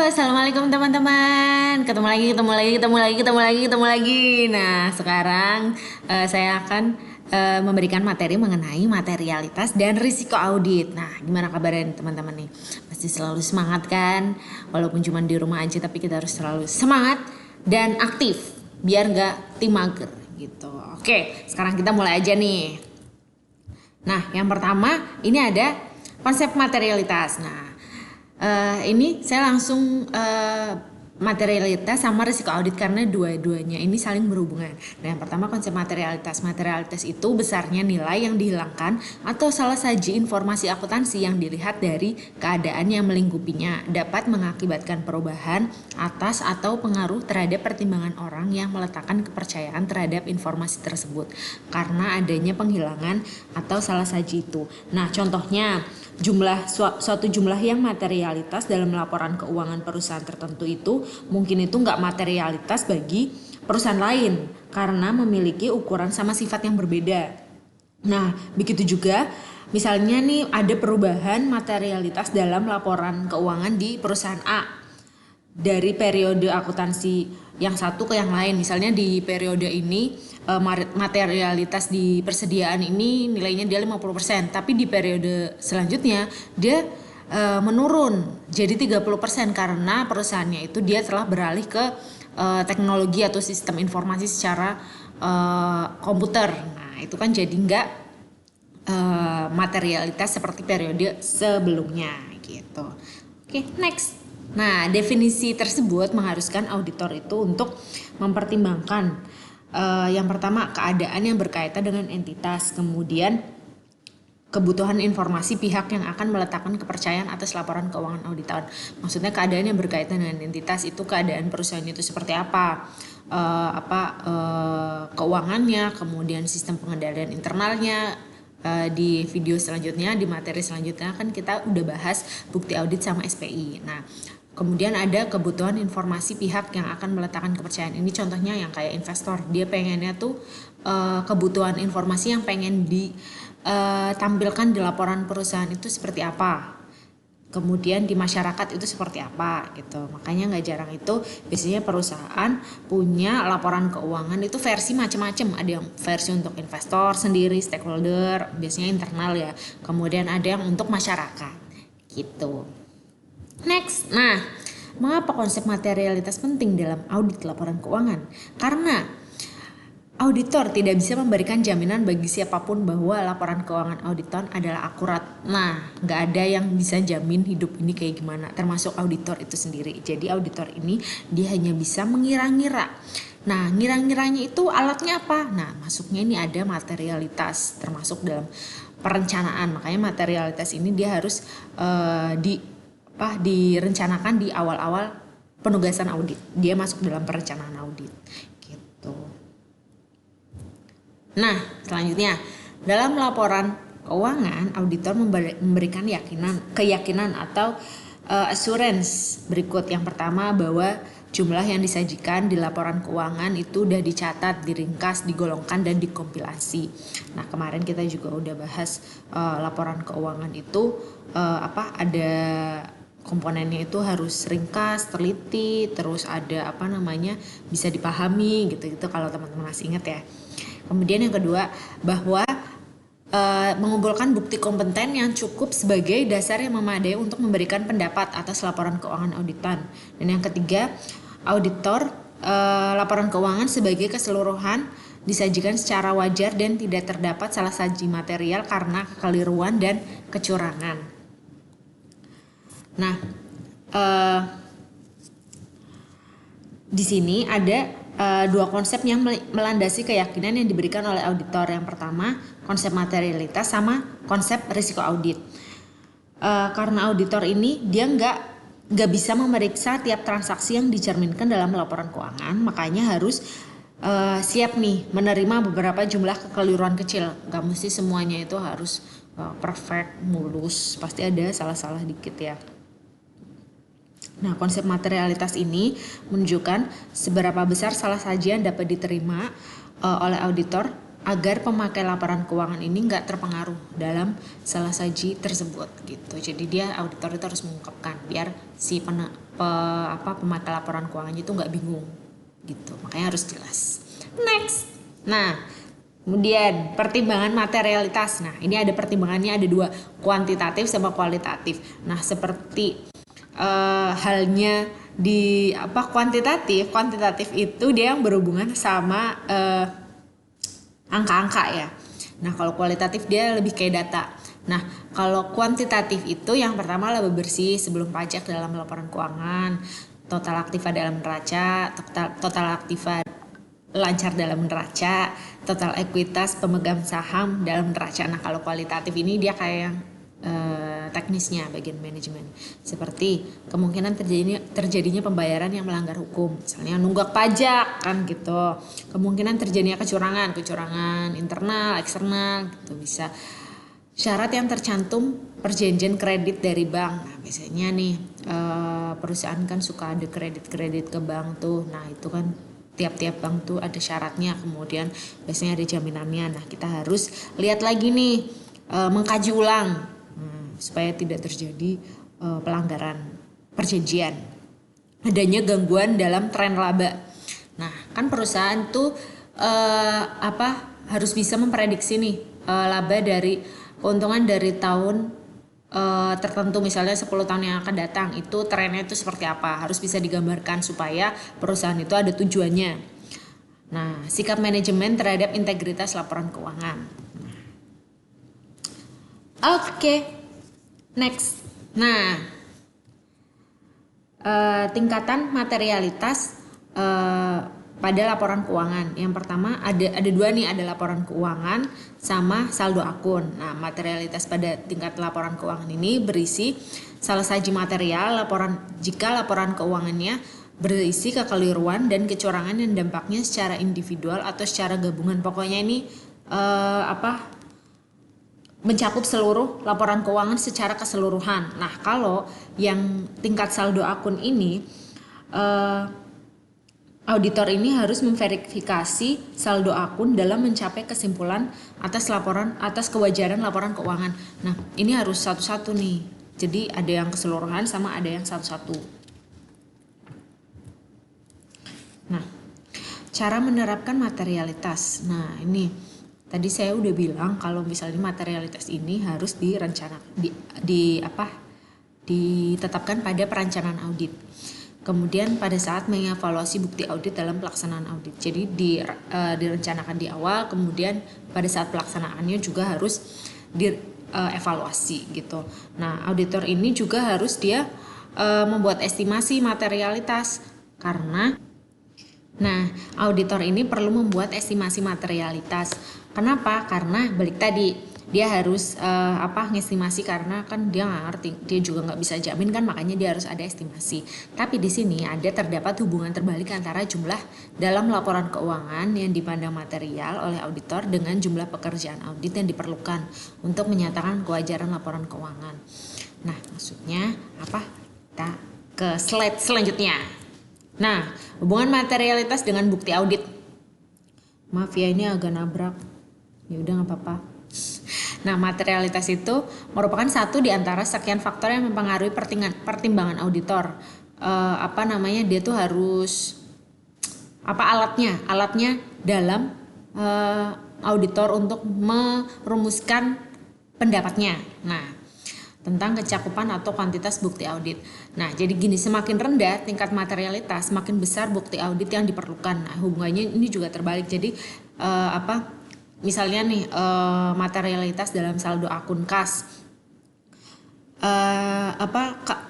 Assalamualaikum teman-teman. Ketemu lagi. Nah, sekarang saya akan memberikan materi mengenai materialitas dan risiko audit. Nah, gimana kabarnya teman-teman nih? Pasti selalu semangat kan? Walaupun cuma di rumah aja, tapi kita harus selalu semangat dan aktif biar nggak tim mager gitu. Oke, sekarang kita mulai aja nih. Nah, yang pertama ini ada konsep materialitas. Nah, ini saya langsung materialitas sama risiko audit karena dua-duanya ini saling berhubungan. Nah, yang pertama konsep materialitas. Materialitas itu besarnya nilai yang dihilangkan atau salah saji informasi akuntansi yang dilihat dari keadaan yang melingkupinya dapat mengakibatkan perubahan atas atau pengaruh terhadap pertimbangan orang yang meletakkan kepercayaan terhadap informasi tersebut karena adanya penghilangan atau salah saji itu. Nah, contohnya suatu jumlah yang materialitas dalam laporan keuangan perusahaan tertentu itu mungkin itu nggak materialitas bagi perusahaan lain karena memiliki ukuran sama sifat yang berbeda. Nah, begitu juga misalnya nih ada perubahan materialitas dalam laporan keuangan di perusahaan A dari periode akuntansi yang satu ke yang lain. Misalnya di periode ini materialitas di persediaan ini nilainya dia 50%, tapi di periode selanjutnya dia menurun jadi 30% karena perusahaannya itu dia telah beralih ke teknologi atau sistem informasi secara komputer. Nah, itu kan jadi enggak materialitas seperti periode sebelumnya gitu. Oke, next. Nah, definisi tersebut mengharuskan auditor itu untuk mempertimbangkan yang pertama keadaan yang berkaitan dengan entitas, kemudian kebutuhan informasi pihak yang akan meletakkan kepercayaan atas laporan keuangan auditor. Maksudnya keadaan yang berkaitan dengan entitas itu keadaan perusahaan itu seperti apa, keuangannya, kemudian sistem pengendalian internalnya. Di video selanjutnya, di materi selanjutnya kan kita udah bahas bukti audit sama SPI. Nah, kemudian ada kebutuhan informasi pihak yang akan meletakkan kepercayaan. Ini contohnya yang kayak investor, dia pengennya tuh kebutuhan informasi yang pengen ditampilkan di laporan perusahaan itu seperti apa. Kemudian di masyarakat itu seperti apa gitu. Makanya nggak jarang itu biasanya perusahaan punya laporan keuangan itu versi macam-macam. Ada yang versi untuk investor sendiri, stakeholder, biasanya internal ya. Kemudian ada yang untuk masyarakat gitu. Next, nah mengapa konsep materialitas penting dalam audit laporan keuangan? Karena auditor tidak bisa memberikan jaminan bagi siapapun bahwa laporan keuangan auditor adalah akurat. Nah, nggak ada yang bisa jamin hidup ini kayak gimana, termasuk auditor itu sendiri. Jadi auditor ini dia hanya bisa mengira-ngira. Nah, ngira-ngiranya itu alatnya apa? Nah, masuknya ini ada materialitas, termasuk dalam perencanaan. Makanya materialitas ini dia harus direncanakan di awal-awal penugasan audit. Dia masuk dalam perencanaan audit. Gitu. Nah, selanjutnya dalam laporan keuangan, auditor memberikan keyakinan atau assurance berikut. Yang pertama bahwa jumlah yang disajikan di laporan keuangan itu udah dicatat, diringkas, digolongkan dan dikompilasi. Nah, kemarin kita juga udah bahas laporan keuangan itu ada komponennya itu harus ringkas, teliti, terus ada bisa dipahami gitu kalau teman-teman masih ingat ya. Kemudian yang kedua, bahwa mengumpulkan bukti kompeten yang cukup sebagai dasar yang memadai untuk memberikan pendapat atas laporan keuangan auditan. Dan yang ketiga, auditor laporan keuangan sebagai keseluruhan disajikan secara wajar dan tidak terdapat salah saji material karena kekeliruan dan kecurangan. Nah, di sini ada dua konsep yang melandasi keyakinan yang diberikan oleh auditor. Yang pertama, konsep materialitas sama konsep risiko audit. Karena auditor ini dia nggak bisa memeriksa tiap transaksi yang dicerminkan dalam laporan keuangan, makanya harus siap nih menerima beberapa jumlah kekeliruan kecil. Nggak mesti semuanya itu harus perfect, mulus, pasti ada salah-salah dikit ya. Nah, konsep materialitas ini menunjukkan seberapa besar salah sajian dapat diterima oleh auditor agar pemakai laporan keuangan ini nggak terpengaruh dalam salah saji tersebut gitu. Jadi dia auditor itu harus mengungkapkan biar si pemakai laporan keuangannya itu nggak bingung gitu, makanya harus jelas. Next, nah kemudian pertimbangan materialitas. Nah ini ada pertimbangannya, ada dua, kuantitatif sama kualitatif. Nah seperti halnya di kuantitatif itu dia yang berhubungan sama angka-angka ya. Nah kalau kualitatif dia lebih kayak data. Nah kalau kuantitatif itu yang pertama laba bersih sebelum pajak dalam laporan keuangan, total aktiva dalam neraca, total aktiva lancar dalam neraca, total ekuitas pemegang saham dalam neraca. Nah kalau kualitatif ini dia kayak yang teknisnya bagian manajemen, seperti kemungkinan terjadinya pembayaran yang melanggar hukum, misalnya nunggak pajak kan gitu, kemungkinan terjadinya kecurangan internal eksternal gitu, bisa syarat yang tercantum perjanjian kredit dari bank. Nah biasanya nih perusahaan kan suka ada kredit ke bank tuh. Nah itu kan tiap-tiap bank tuh ada syaratnya, kemudian biasanya ada jaminannya. Nah kita harus lihat lagi nih, mengkaji ulang supaya tidak terjadi pelanggaran perjanjian, adanya gangguan dalam tren laba. Nah kan perusahaan tuh harus bisa memprediksi nih laba dari keuntungan dari tahun tertentu, misalnya 10 tahun yang akan datang itu trennya itu seperti apa, harus bisa digambarkan supaya perusahaan itu ada tujuannya. Nah sikap manajemen terhadap integritas laporan keuangan. Oke. Next, nah tingkatan materialitas pada laporan keuangan. Yang pertama ada dua nih, ada laporan keuangan sama saldo akun. Nah materialitas pada tingkat laporan keuangan ini berisi salah saji material jika laporan keuangannya berisi kekeliruan dan kecurangan yang dampaknya secara individual atau secara gabungan. Pokoknya ini mencakup seluruh laporan keuangan secara keseluruhan. Nah kalau yang tingkat saldo akun ini auditor ini harus memverifikasi saldo akun dalam mencapai kesimpulan atas kewajaran laporan keuangan. Nah ini harus satu-satu nih, jadi ada yang keseluruhan sama ada yang satu-satu. Nah cara menerapkan materialitas. Nah ini tadi saya udah bilang kalau misalnya materialitas ini harus ditetapkan pada perencanaan audit. Kemudian pada saat mengevaluasi bukti audit dalam pelaksanaan audit. Jadi direncanakan di awal, kemudian pada saat pelaksanaannya juga harus dievaluasi gitu. Nah, auditor ini juga harus dia membuat estimasi materialitas karena auditor ini perlu membuat estimasi materialitas. Kenapa? Karena balik tadi dia harus ngestimasi karena kan dia nggak ngerti, dia juga nggak bisa jamin kan, makanya dia harus ada estimasi. Tapi di sini terdapat hubungan terbalik antara jumlah dalam laporan keuangan yang dipandang material oleh auditor dengan jumlah pekerjaan audit yang diperlukan untuk menyatakan kewajaran laporan keuangan. Nah maksudnya apa? Kita ke slide selanjutnya. Nah hubungan materialitas dengan bukti audit. Maaf ya ini agak nabrak. Ya udah nggak apa-apa. Nah materialitas itu merupakan satu di antara sekian faktor yang mempengaruhi pertimbangan auditor. Dia tuh harus alatnya dalam auditor untuk merumuskan pendapatnya. Nah tentang kecakupan atau kuantitas bukti audit. Nah jadi gini, semakin rendah tingkat materialitas semakin besar bukti audit yang diperlukan. Nah hubungannya ini juga terbalik. Jadi misalnya nih materialitas dalam saldo akun kas,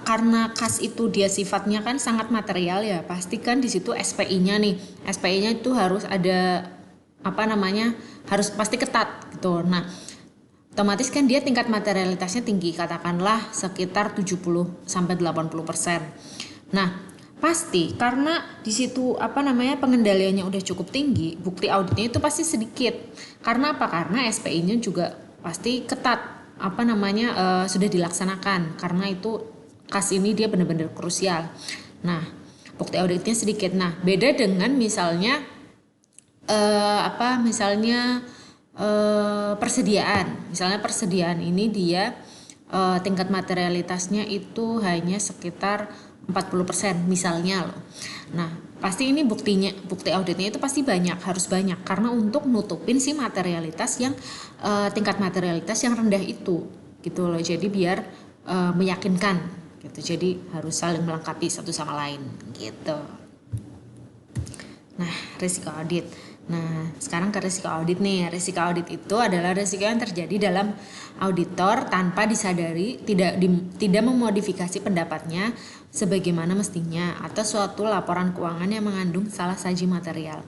karena kas itu dia sifatnya kan sangat material ya, pasti kan di situ SPI-nya nih, SPI-nya itu harus ada harus pasti ketat gitu. Nah otomatis kan dia tingkat materialitasnya tinggi, katakanlah sekitar 70-80%. Nah pasti karena di situ pengendaliannya udah cukup tinggi, bukti auditnya itu pasti sedikit. Karena apa? Karena SPI-nya juga pasti ketat, sudah dilaksanakan, karena itu kas ini dia benar-benar krusial. Nah bukti auditnya sedikit. Nah beda dengan misalnya persediaan ini dia tingkat materialitasnya itu hanya sekitar 40% misalnya loh. Nah, pasti ini bukti auditnya itu pasti harus banyak karena untuk nutupin si materialitas yang tingkat materialitas yang rendah itu gitu loh. Jadi biar meyakinkan gitu. Jadi harus saling melengkapi satu sama lain gitu. Nah, risiko audit. Nah, sekarang ke risiko audit nih. Risiko audit itu adalah risiko yang terjadi dalam auditor tanpa disadari tidak memodifikasi pendapatnya sebagaimana mestinya atau suatu laporan keuangan yang mengandung salah saji material.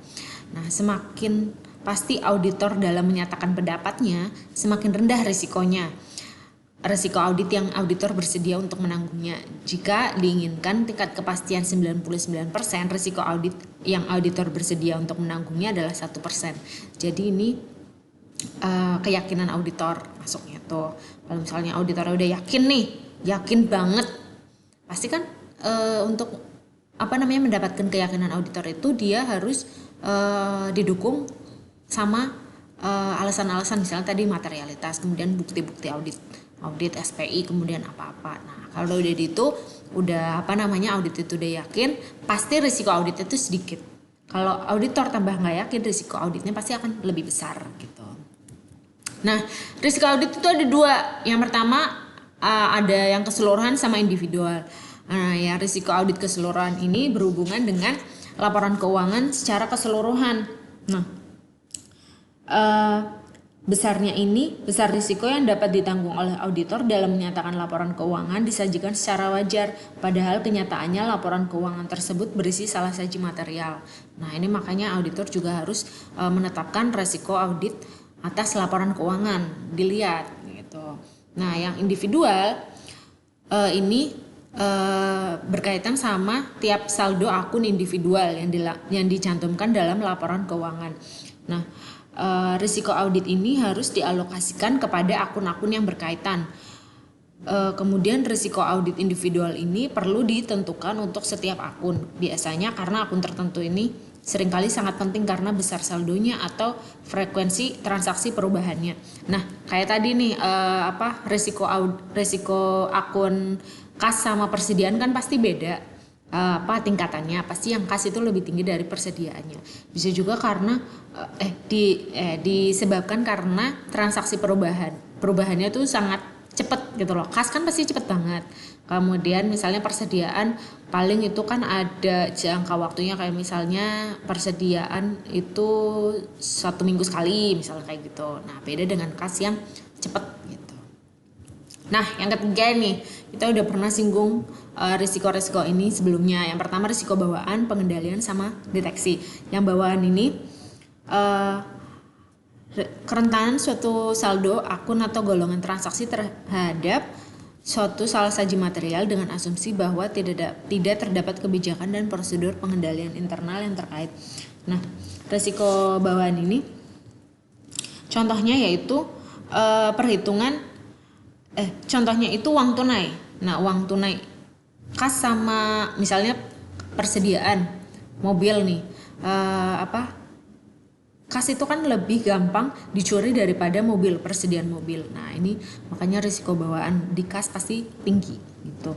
Nah, semakin pasti auditor dalam menyatakan pendapatnya, semakin rendah risikonya. Risiko audit yang auditor bersedia untuk menanggungnya. Jika diinginkan tingkat kepastian 99%, risiko audit yang auditor bersedia untuk menanggungnya adalah 1%. Jadi ini keyakinan auditor masuknya tuh. Kalau misalnya auditor udah yakin banget, pasti kan untuk mendapatkan keyakinan auditor itu dia harus didukung sama alasan-alasan, misalnya tadi materialitas, kemudian bukti-bukti audit SPI, kemudian apa-apa. Nah, kalau udah audit itu udah yakin, pasti risiko audit itu sedikit. Kalau auditor tambah nggak yakin, risiko auditnya pasti akan lebih besar gitu. Nah, risiko audit itu ada dua. Yang pertama ada yang keseluruhan sama individual. Nah, ya risiko audit keseluruhan ini berhubungan dengan laporan keuangan secara keseluruhan. Nah, besar risiko yang dapat ditanggung oleh auditor dalam menyatakan laporan keuangan disajikan secara wajar, padahal kenyataannya laporan keuangan tersebut berisi salah saji material. Nah, ini makanya auditor juga harus menetapkan risiko audit atas laporan keuangan, dilihat gitu. Nah, yang individual ini berkaitan sama tiap saldo akun individual yang dicantumkan dalam laporan keuangan. Nah, risiko audit ini harus dialokasikan kepada akun-akun yang berkaitan. Kemudian risiko audit individual ini perlu ditentukan untuk setiap akun. Biasanya karena akun tertentu ini seringkali sangat penting karena besar saldonya atau frekuensi transaksi perubahannya. Nah, kayak tadi nih risiko akun kas sama persediaan kan pasti beda. Tingkatannya pasti yang kas itu lebih tinggi dari persediaannya. Bisa juga karena disebabkan karena transaksi perubahannya tuh sangat cepat gitu loh. Kas kan pasti cepat banget. Kemudian misalnya persediaan paling itu kan ada jangka waktunya, kayak misalnya persediaan itu 1 minggu sekali misalnya kayak gitu. Nah, beda dengan kas yang cepat gitu. Nah, yang ketiga nih, kita udah pernah singgung risiko-risiko ini sebelumnya. Yang pertama risiko bawaan, pengendalian, sama deteksi. Yang bawaan ini kerentanan suatu saldo, akun atau golongan transaksi terhadap suatu salah saji material dengan asumsi bahwa tidak terdapat kebijakan dan prosedur pengendalian internal yang terkait. Nah, risiko bawaan ini contohnya yaitu contohnya itu uang tunai. Nah, uang tunai kas sama misalnya persediaan mobil nih, kas itu kan lebih gampang dicuri daripada persediaan mobil. Nah, ini makanya risiko bawaan di kas pasti tinggi gitu.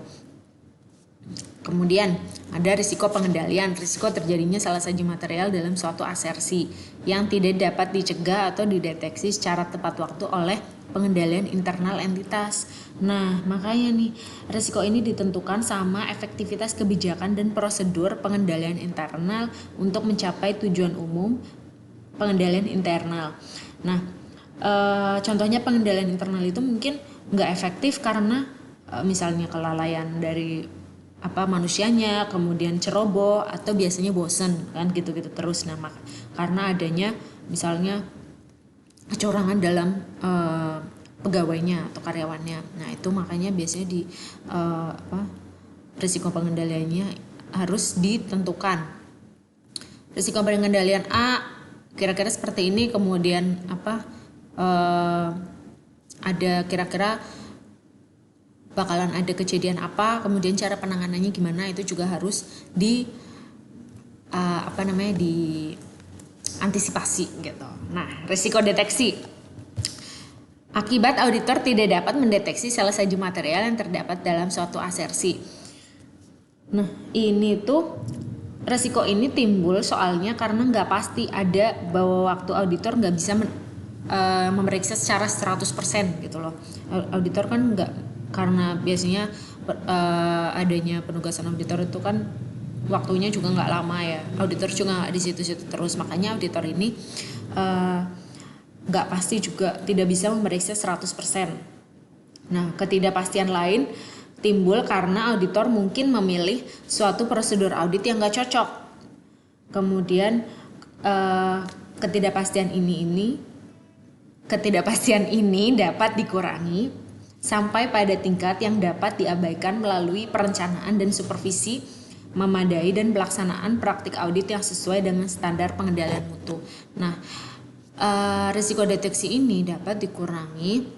Kemudian ada risiko pengendalian, risiko terjadinya salah saji material dalam suatu asersi yang tidak dapat dicegah atau dideteksi secara tepat waktu oleh pengendalian internal entitas. Nah, makanya nih risiko ini ditentukan sama efektivitas kebijakan dan prosedur pengendalian internal untuk mencapai tujuan umum pengendalian internal. Nah, contohnya pengendalian internal itu mungkin nggak efektif karena misalnya kelalaian dari manusianya, kemudian ceroboh atau biasanya bosen kan gitu-gitu terus. Nah, karena adanya misalnya kecurangan dalam pegawainya atau karyawannya. Nah, itu makanya biasanya risiko pengendaliannya harus ditentukan. Risiko pengendalian A kira-kira seperti ini, kemudian ada kira-kira bakalan ada kejadian apa, kemudian cara penanganannya gimana, itu juga harus diantisipasi gitu. Nah, risiko deteksi. Akibat auditor tidak dapat mendeteksi salah saji material yang terdapat dalam suatu asersi. Nah, ini tuh resiko ini timbul soalnya karena nggak pasti ada bahwa waktu auditor nggak bisa memeriksa secara 100% gitu loh. Auditor kan nggak, karena biasanya adanya penugasan auditor itu kan waktunya juga nggak lama ya. Auditor juga nggak di situ-situ terus, makanya auditor ini nggak pasti juga tidak bisa memeriksa 100%. Nah, ketidakpastian lain timbul karena auditor mungkin memilih suatu prosedur audit yang nggak cocok. Kemudian ketidakpastian ini dapat dikurangi sampai pada tingkat yang dapat diabaikan melalui perencanaan dan supervisi memadai dan pelaksanaan praktik audit yang sesuai dengan standar pengendalian mutu. Nah, risiko deteksi ini dapat dikurangi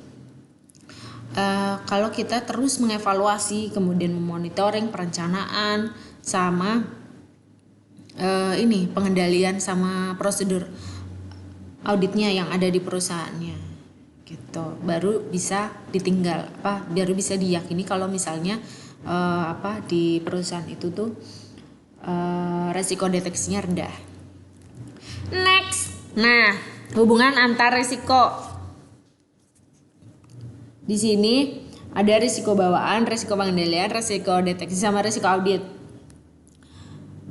kalau kita terus mengevaluasi, kemudian memonitoring perencanaan sama pengendalian sama prosedur auditnya yang ada di perusahaannya gitu, baru bisa ditinggal baru bisa diyakini kalau misalnya di perusahaan itu tuh resiko deteksinya rendah. Next, nah hubungan antar risiko. Di sini ada risiko bawaan, risiko pengendalian, risiko deteksi sama risiko audit.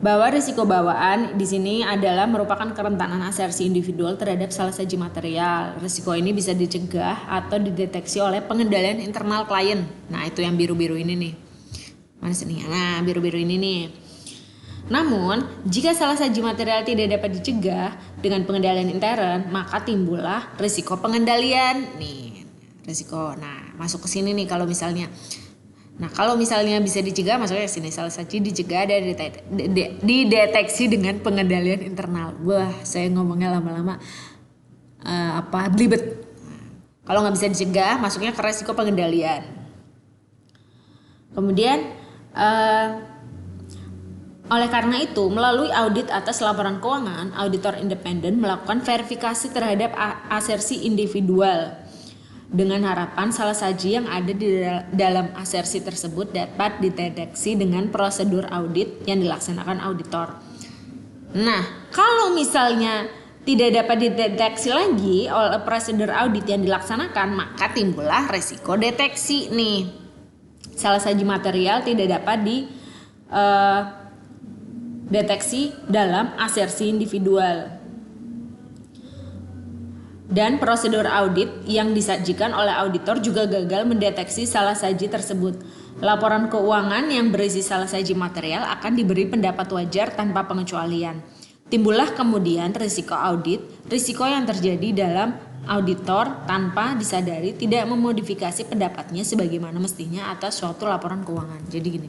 Bahwa risiko bawaan di sini adalah merupakan kerentanan asersi individual terhadap salah saji material. Risiko ini bisa dicegah atau dideteksi oleh pengendalian internal klien. Nah, itu yang biru-biru ini nih. Mana sini? Nah, biru-biru ini nih. Namun, jika salah saji material tidak dapat dicegah dengan pengendalian intern, maka timbullah risiko pengendalian. Nih, risiko. Nah, masuk ke sini nih kalau misalnya. Nah, kalau misalnya bisa dicegah, masuknya ke sini. Salah saji dicegah dan dideteksi dengan pengendalian internal. Wah, saya ngomongnya lama-lama belibet. Kalau nggak bisa dicegah, masuknya ke risiko pengendalian. Kemudian oleh karena itu, melalui audit atas laporan keuangan, auditor independen melakukan verifikasi terhadap asersi individual dengan harapan salah saji yang ada di dalam asersi tersebut dapat dideteksi dengan prosedur audit yang dilaksanakan auditor. Nah, kalau misalnya tidak dapat dideteksi lagi oleh prosedur audit yang dilaksanakan, maka timbullah risiko deteksi nih. Salah saji material tidak dapat dideteksi dalam asersi individual. Dan prosedur audit yang disajikan oleh auditor juga gagal mendeteksi salah saji tersebut. Laporan keuangan yang berisi salah saji material akan diberi pendapat wajar tanpa pengecualian. Timbullah kemudian risiko audit, risiko yang terjadi dalam auditor tanpa disadari tidak memodifikasi pendapatnya sebagaimana mestinya atas suatu laporan keuangan. Jadi gini,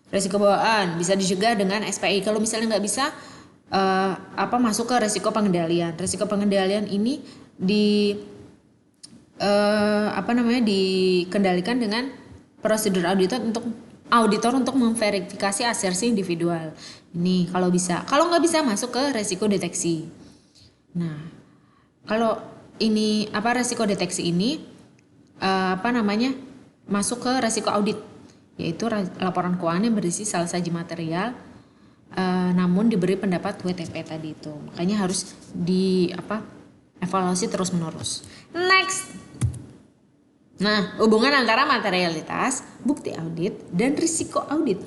risiko bawaan bisa dicegah dengan SPI. Kalau misalnya nggak bisa, masuk ke risiko pengendalian. Risiko pengendalian ini dikendalikan dengan prosedur auditor untuk memverifikasi asersi individual. Ini kalau bisa. Kalau nggak bisa, masuk ke risiko deteksi. Nah, kalau ini risiko deteksi ini masuk ke risiko audit, yaitu laporan keuangan yang berisi salah saji material namun diberi pendapat WTP tadi itu. Makanya harus evaluasi terus menerus. Next. Nah, hubungan antara materialitas, bukti audit, dan risiko audit.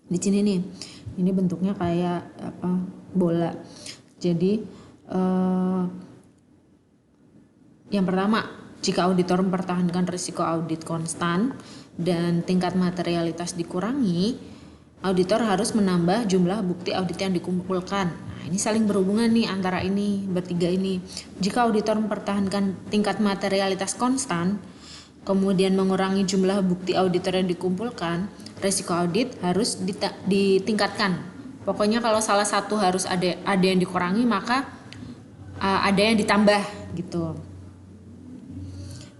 Di sini nih, ini bentuknya kayak bola. Jadi yang pertama, jika auditor mempertahankan risiko audit konstan dan tingkat materialitas dikurangi, auditor harus menambah jumlah bukti audit yang dikumpulkan. Nah, ini saling berhubungan nih antara ini, bertiga ini. Jika auditor mempertahankan tingkat materialitas konstan, kemudian mengurangi jumlah bukti auditor yang dikumpulkan, risiko audit harus ditingkatkan. Pokoknya kalau salah satu harus ada yang dikurangi, maka ada yang ditambah gitu.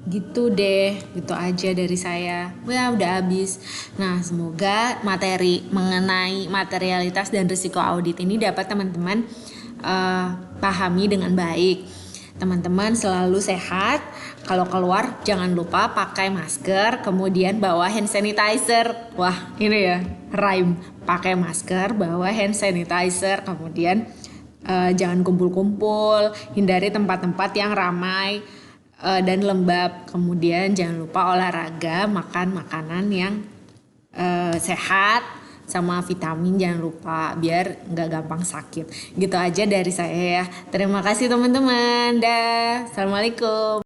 Gitu deh, gitu aja dari saya. Ya udah habis. Nah, semoga materi mengenai materialitas dan risiko audit ini dapat teman-teman pahami dengan baik. Teman-teman selalu sehat. Kalau keluar jangan lupa pakai masker, kemudian bawa hand sanitizer. Wah, ini ya rhyme. Pakai masker, bawa hand sanitizer, kemudian jangan kumpul-kumpul, hindari tempat-tempat yang ramai dan lembab. Kemudian jangan lupa olahraga, makan makanan yang sehat, sama vitamin jangan lupa biar nggak gampang sakit. Gitu aja dari saya ya. Terima kasih teman-teman. Dah. Assalamualaikum.